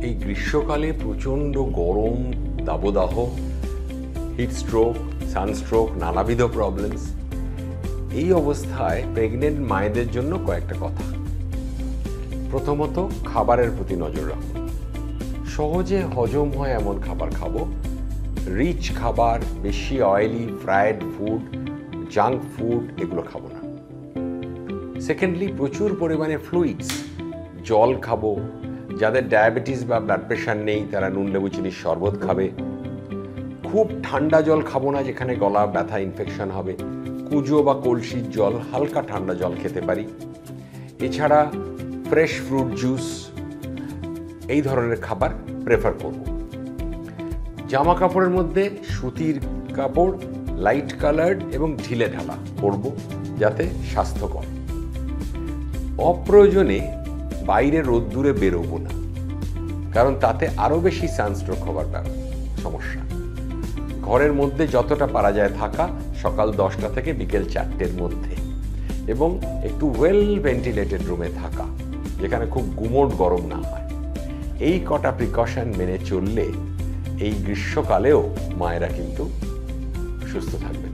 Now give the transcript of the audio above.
এই গ্রীষ্মকালে প্রচণ্ড গরম, দাবদাহ, হিট স্ট্রোক, সানস্ট্রোক, নানাবিধ প্রবলেমস। এই অবস্থায় প্রেগনেন্ট মায়েদের জন্য কয়েকটা কথা। প্রথমত, খাবারের প্রতি নজর রাখুন। সহজে হজম হয় এমন খাবার খাবো। রিচ খাবার, বেশি oily, fried food, junk food এগুলো খাবো না। সেকেন্ডলি, প্রচুর পরিমাণে ফ্লুইডস, জল খাবো। যাদের ডায়াবেটিস বা ব্লাড প্রেশার নেই তারা নুন লেবু চিনির শরবত খাবে। খুব ঠান্ডা জল খাবো না, যেখানে গলা ব্যথা, ইনফেকশন হবে। কুজো বা কলসির জল, হালকা ঠান্ডা জল খেতে পারি। এছাড়া ফ্রেশ ফ্রুট জুস, এই ধরনের খাবার প্রেফার করব। জামা কাপড়ের মধ্যে সুতির কাপড়, লাইট কালার্ড এবং ঢিলে ঢালা পরব, যাতে স্বাস্থ্যকর। অপ্রয়োজনে বাইরে রোদ্দুরে বেরোবো না, কারণ তাতে আরও বেশি সানস্ট্রোক হবার সমস্যা। ঘরের মধ্যে যতটা পারা যায় থাকা, সকাল 10টা থেকে বিকেল 4টের মধ্যে, এবং একটু ওয়েল ভেন্টিলেটেড রুমে থাকা, যেখানে খুব গুমোট গরম না হয়। এই কটা প্রিকশন মেনে চললে এই গ্রীষ্মকালেও মায়েরা কিন্তু সুস্থ থাকবেন।